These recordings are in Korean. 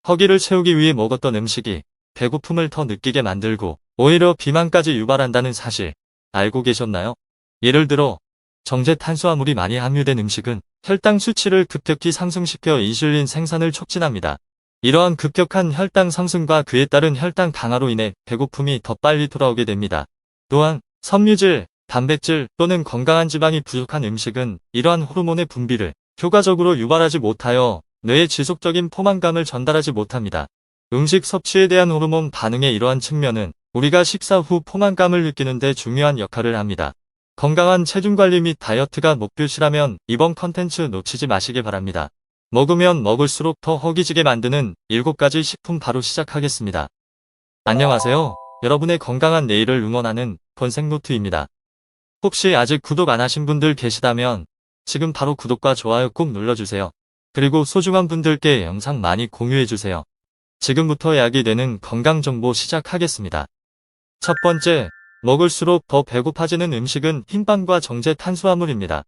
허기를 채우기 위해 먹었던 음식이 배고픔을 더 느끼게 만들고 오히려 비만까지 유발한다는 사실 알고 계셨나요? 예를 들어 정제 탄수화물이 많이 함유된 음식은 혈당 수치를 급격히 상승시켜 인슐린 생산을 촉진합니다. 이러한 급격한 혈당 상승과 그에 따른 혈당 강화로 인해 배고픔이 더 빨리 돌아오게 됩니다. 또한 섬유질, 단백질 또는 건강한 지방이 부족한 음식은 이러한 호르몬의 분비를 효과적으로 유발하지 못하여 뇌에 지속적인 포만감을 전달하지 못합니다. 음식 섭취에 대한 호르몬 반응의 이러한 측면은 우리가 식사 후 포만감을 느끼는 데 중요한 역할을 합니다. 건강한 체중관리 및 다이어트가 목표시라면 이번 컨텐츠 놓치지 마시길 바랍니다. 먹으면 먹을수록 더 허기지게 만드는 7가지 식품 바로 시작하겠습니다. 안녕하세요. 여러분의 건강한 내일을 응원하는 건생노트입니다. 혹시 아직 구독 안 하신 분들 계시다면 지금 바로 구독과 좋아요 꼭 눌러주세요. 그리고 소중한 분들께 영상 많이 공유해주세요. 지금부터 약이 되는 건강정보 시작하겠습니다. 첫 번째, 먹을수록 더 배고파지는 음식은 흰빵과 정제 탄수화물입니다.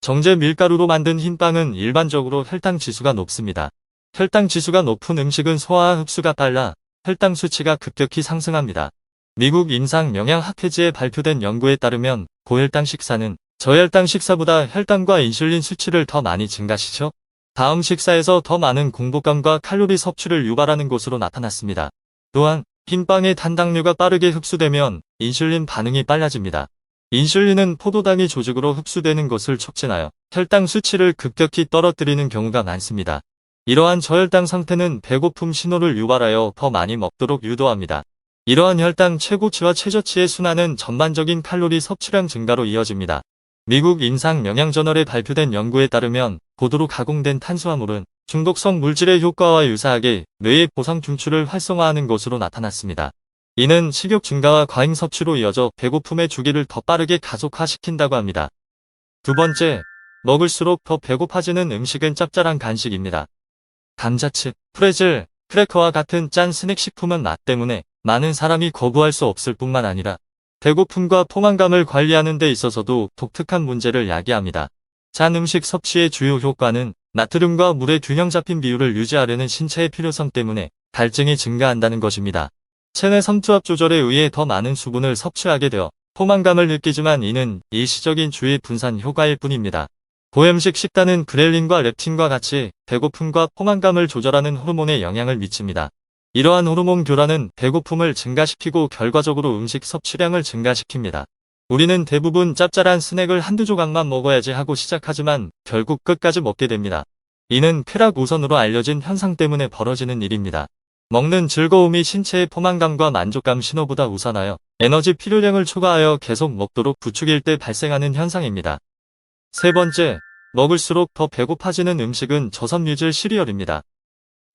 정제 밀가루로 만든 흰빵은 일반적으로 혈당 지수가 높습니다. 혈당 지수가 높은 음식은 소화 흡수가 빨라 혈당 수치가 급격히 상승합니다. 미국 임상영양학회지에 발표된 연구에 따르면 고혈당 식사는 저혈당 식사보다 혈당과 인슐린 수치를 더 많이 증가시켜 다음 식사에서 더 많은 공복감과 칼로리 섭취를 유발하는 것으로 나타났습니다. 또한 흰빵의 탄당류가 빠르게 흡수되면 인슐린 반응이 빨라집니다. 인슐린은 포도당이 조직으로 흡수되는 것을 촉진하여 혈당 수치를 급격히 떨어뜨리는 경우가 많습니다. 이러한 저혈당 상태는 배고픔 신호를 유발하여 더 많이 먹도록 유도합니다. 이러한 혈당 최고치와 최저치의 순환은 전반적인 칼로리 섭취량 증가로 이어집니다. 미국 임상영양저널에 발표된 연구에 따르면 고도로 가공된 탄수화물은 중독성 물질의 효과와 유사하게 뇌의 보상 중추를 활성화하는 것으로 나타났습니다. 이는 식욕 증가와 과잉 섭취로 이어져 배고픔의 주기를 더 빠르게 가속화시킨다고 합니다. 두 번째, 먹을수록 더 배고파지는 음식은 짭짤한 간식입니다. 감자칩, 프레즐, 크래커와 같은 짠 스낵식품은 맛 때문에 많은 사람이 거부할 수 없을 뿐만 아니라 배고픔과 포만감을 관리하는 데 있어서도 독특한 문제를 야기합니다. 짠 음식 섭취의 주요 효과는 나트륨과 물의 균형 잡힌 비율을 유지하려는 신체의 필요성 때문에 갈증이 증가한다는 것입니다. 체내 섬투압 조절에 의해 더 많은 수분을 섭취하게 되어 포만감을 느끼지만 이는 일시적인 주의 분산 효과일 뿐입니다. 고염식 식단은 그렐린과 렙틴과 같이 배고픔과 포만감을 조절하는 호르몬에 영향을 미칩니다. 이러한 호르몬 교란은 배고픔을 증가시키고 결과적으로 음식 섭취량을 증가시킵니다. 우리는 대부분 짭짤한 스낵을 한두 조각만 먹어야지 하고 시작하지만 결국 끝까지 먹게 됩니다. 이는 쾌락 우선으로 알려진 현상 때문에 벌어지는 일입니다. 먹는 즐거움이 신체의 포만감과 만족감 신호보다 우선하여 에너지 필요량을 초과하여 계속 먹도록 부추길 때 발생하는 현상입니다. 세 번째, 먹을수록 더 배고파지는 음식은 저섬유질 시리얼입니다.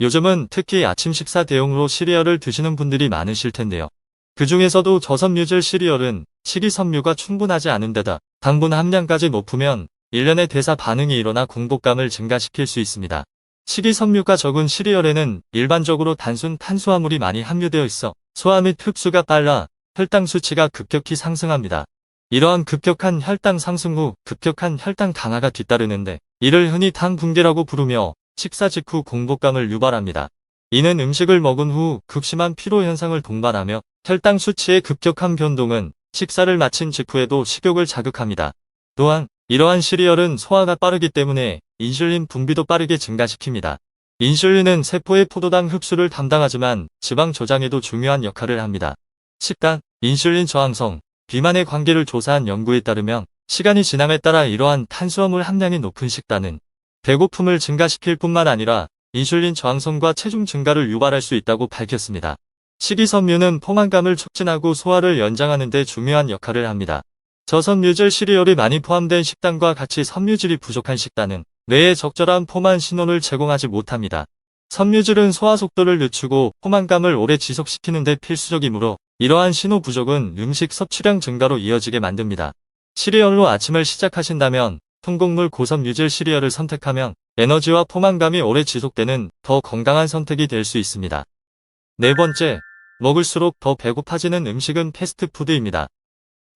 요즘은 특히 아침 식사 대용으로 시리얼을 드시는 분들이 많으실 텐데요. 그 중에서도 저섬유질 시리얼은 식이섬유가 충분하지 않은 데다 당분 함량까지 높으면 일련의 대사 반응이 일어나 공복감을 증가시킬 수 있습니다. 식이섬유가 적은 시리얼에는 일반적으로 단순 탄수화물이 많이 함유되어 있어 소화 및 흡수가 빨라 혈당 수치가 급격히 상승합니다. 이러한 급격한 혈당 상승 후 급격한 혈당 강화가 뒤따르는데 이를 흔히 당 붕괴라고 부르며 식사 직후 공복감을 유발합니다. 이는 음식을 먹은 후 극심한 피로 현상을 동반하며 혈당 수치의 급격한 변동은 식사를 마친 직후에도 식욕을 자극합니다. 또한 이러한 시리얼은 소화가 빠르기 때문에 인슐린 분비도 빠르게 증가시킵니다. 인슐린은 세포의 포도당 흡수를 담당하지만 지방 저장에도 중요한 역할을 합니다. 식단, 인슐린 저항성, 비만의 관계를 조사한 연구에 따르면 시간이 지남에 따라 이러한 탄수화물 함량이 높은 식단은 배고픔을 증가시킬 뿐만 아니라 인슐린 저항성과 체중 증가를 유발할 수 있다고 밝혔습니다. 식이섬유는 포만감을 촉진하고 소화를 연장하는 데 중요한 역할을 합니다. 저섬유질 시리얼이 많이 포함된 식단과 같이 섬유질이 부족한 식단은 뇌에 적절한 포만 신호를 제공하지 못합니다. 섬유질은 소화 속도를 늦추고 포만감을 오래 지속시키는 데 필수적이므로 이러한 신호 부족은 음식 섭취량 증가로 이어지게 만듭니다. 시리얼로 아침을 시작하신다면 통곡물 고섬유질 시리얼을 선택하면 에너지와 포만감이 오래 지속되는 더 건강한 선택이 될 수 있습니다. 네 번째, 먹을수록 더 배고파지는 음식은 패스트푸드입니다.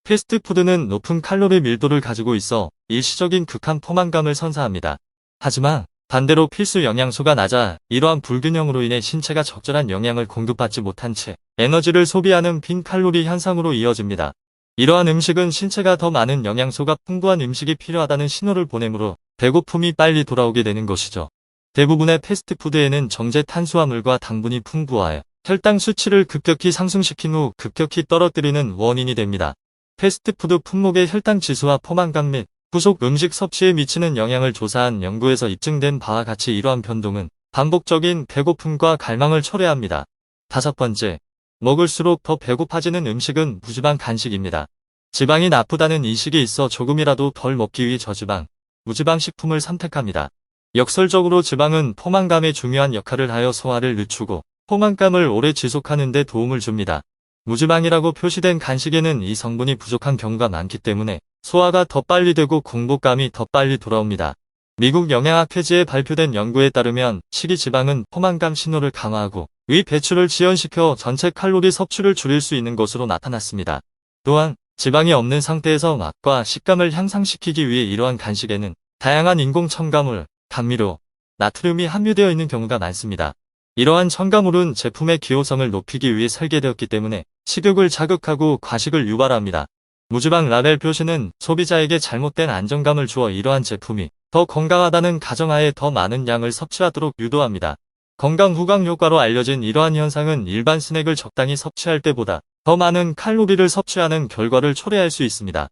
패스트푸드는 높은 칼로리 밀도를 가지고 있어 일시적인 극한 포만감을 선사합니다. 하지만 반대로 필수 영양소가 낮아 이러한 불균형으로 인해 신체가 적절한 영양을 공급받지 못한 채 에너지를 소비하는 빈 칼로리 현상으로 이어집니다. 이러한 음식은 신체가 더 많은 영양소가 풍부한 음식이 필요하다는 신호를 보내므로 배고픔이 빨리 돌아오게 되는 것이죠. 대부분의 패스트푸드에는 정제 탄수화물과 당분이 풍부하여 혈당 수치를 급격히 상승시킨 후 급격히 떨어뜨리는 원인이 됩니다. 패스트푸드 품목의 혈당 지수와 포만감 및 후속 음식 섭취에 미치는 영향을 조사한 연구에서 입증된 바와 같이 이러한 변동은 반복적인 배고픔과 갈망을 초래합니다. 5번째, 먹을수록 더 배고파지는 음식은 무지방 간식입니다. 지방이 나쁘다는 인식이 있어 조금이라도 덜 먹기 위해 저지방, 무지방 식품을 선택합니다. 역설적으로 지방은 포만감에 중요한 역할을 하여 소화를 늦추고 포만감을 오래 지속하는 데 도움을 줍니다. 무지방이라고 표시된 간식에는 이 성분이 부족한 경우가 많기 때문에 소화가 더 빨리 되고 공복감이 더 빨리 돌아옵니다. 미국 영양학회지에 발표된 연구에 따르면 식이지방은 포만감 신호를 강화하고 위 배출을 지연시켜 전체 칼로리 섭취를 줄일 수 있는 것으로 나타났습니다. 또한 지방이 없는 상태에서 맛과 식감을 향상시키기 위해 이러한 간식에는 다양한 인공 첨가물, 감미료, 나트륨이 함유되어 있는 경우가 많습니다. 이러한 첨가물은 제품의 기호성을 높이기 위해 설계되었기 때문에 식욕을 자극하고 과식을 유발합니다. 무지방 라벨 표시는 소비자에게 잘못된 안정감을 주어 이러한 제품이 더 건강하다는 가정하에 더 많은 양을 섭취하도록 유도합니다. 건강 후각 효과로 알려진 이러한 현상은 일반 스낵을 적당히 섭취할 때보다 더 많은 칼로리를 섭취하는 결과를 초래할 수 있습니다.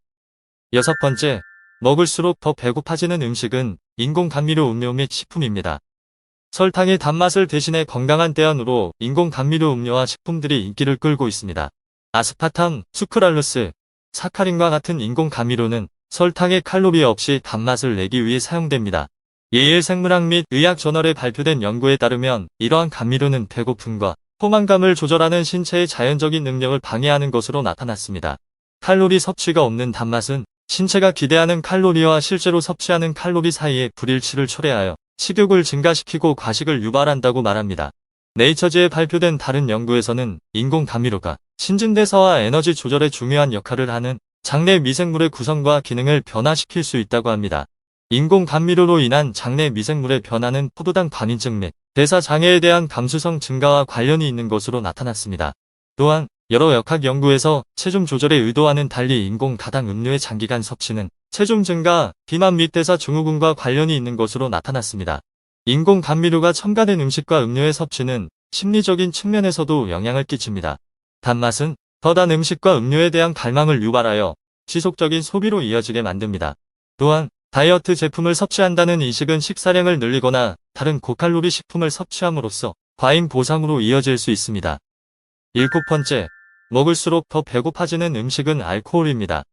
6번째, 먹을수록 더 배고파지는 음식은 인공 감미료 음료 및 식품입니다. 설탕의 단맛을 대신해 건강한 대안으로 인공 감미료 음료와 식품들이 인기를 끌고 있습니다. 아스파탐, 수크랄로스, 사카린과 같은 인공 감미료는 설탕의 칼로리 없이 단맛을 내기 위해 사용됩니다. 예일 생물학 및 의학 저널에 발표된 연구에 따르면 이러한 감미료는 배고픔과 포만감을 조절하는 신체의 자연적인 능력을 방해하는 것으로 나타났습니다. 칼로리 섭취가 없는 단맛은 신체가 기대하는 칼로리와 실제로 섭취하는 칼로리 사이의 불일치를 초래하여 식욕을 증가시키고 과식을 유발한다고 말합니다. 네이처지에 발표된 다른 연구에서는 인공 감미료가 신진대사와 에너지 조절에 중요한 역할을 하는 장내 미생물의 구성과 기능을 변화시킬 수 있다고 합니다. 인공 감미료로 인한 장내 미생물의 변화는 포도당 과민증 및 대사 장애에 대한 감수성 증가와 관련이 있는 것으로 나타났습니다. 또한 여러 역학 연구에서 체중 조절에 의도와는 달리 인공 다당 음료의 장기간 섭취는 체중 증가, 비만 및 대사 증후군과 관련이 있는 것으로 나타났습니다. 인공 감미료가 첨가된 음식과 음료의 섭취는 심리적인 측면에서도 영향을 끼칩니다. 단맛은 더 단 음식과 음료에 대한 갈망을 유발하여 지속적인 소비로 이어지게 만듭니다. 또한 다이어트 제품을 섭취한다는 인식은 식사량을 늘리거나 다른 고칼로리 식품을 섭취함으로써 과잉 보상으로 이어질 수 있습니다. 7번째, 먹을수록 더 배고파지는 음식은 알코올입니다.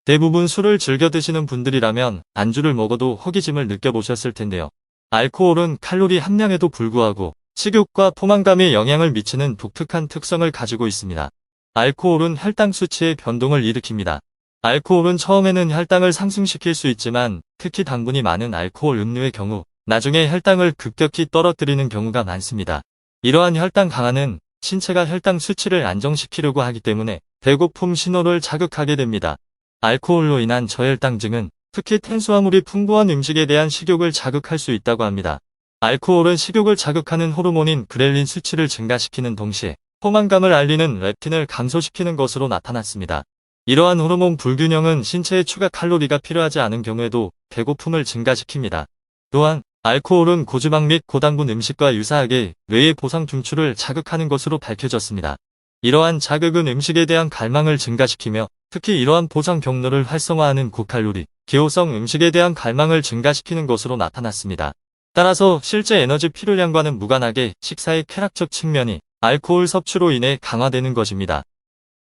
대부분 술을 즐겨 드시는 분들이라면 안주를 먹어도 허기짐을 느껴보셨을 텐데요. 알코올은 칼로리 함량에도 불구하고 식욕과 포만감에 영향을 미치는 독특한 특성을 가지고 있습니다. 알코올은 혈당 수치의 변동을 일으킵니다. 알코올은 처음에는 혈당을 상승시킬 수 있지만 특히 당분이 많은 알코올 음료의 경우 나중에 혈당을 급격히 떨어뜨리는 경우가 많습니다. 이러한 혈당 강화는 신체가 혈당 수치를 안정시키려고 하기 때문에 배고픔 신호를 자극하게 됩니다. 알코올로 인한 저혈당증은 특히 탄수화물이 풍부한 음식에 대한 식욕을 자극할 수 있다고 합니다. 알코올은 식욕을 자극하는 호르몬인 그렐린 수치를 증가시키는 동시에 포만감을 알리는 렙틴을 감소시키는 것으로 나타났습니다. 이러한 호르몬 불균형은 신체에 추가 칼로리가 필요하지 않은 경우에도 배고픔을 증가시킵니다. 또한 알코올은 고지방 및 고당분 음식과 유사하게 뇌의 보상 중추를 자극하는 것으로 밝혀졌습니다. 이러한 자극은 음식에 대한 갈망을 증가시키며 특히 이러한 보상 경로를 활성화하는 고칼로리, 기호성 음식에 대한 갈망을 증가시키는 것으로 나타났습니다. 따라서 실제 에너지 필요량과는 무관하게 식사의 쾌락적 측면이 알코올 섭취로 인해 강화되는 것입니다.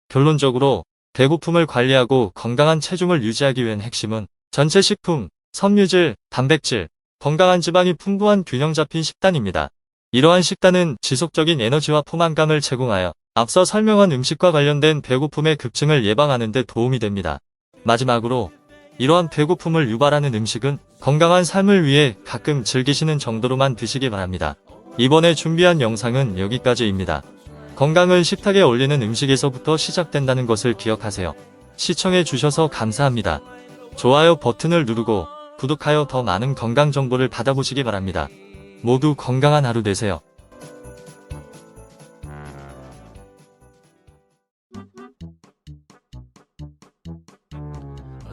결론적으로 배고픔을 관리하고 건강한 체중을 유지하기 위한 핵심은 전체 식품, 섬유질, 단백질, 건강한 지방이 풍부한 균형 잡힌 식단입니다. 이러한 식단은 지속적인 에너지와 포만감을 제공하여 앞서 설명한 음식과 관련된 배고픔의 급증을 예방하는 데 도움이 됩니다. 마지막으로 이러한 배고픔을 유발하는 음식은 건강한 삶을 위해 가끔 즐기시는 정도로만 드시기 바랍니다. 이번에 준비한 영상은 여기까지입니다. 건강을 식탁에 올리는 음식에서부터 시작된다는 것을 기억하세요. 시청해 주셔서 감사합니다. 좋아요 버튼을 누르고 구독하여 더 많은 건강 정보를 받아보시기 바랍니다. 모두 건강한 하루 되세요.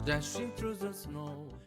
Dashing through the snow.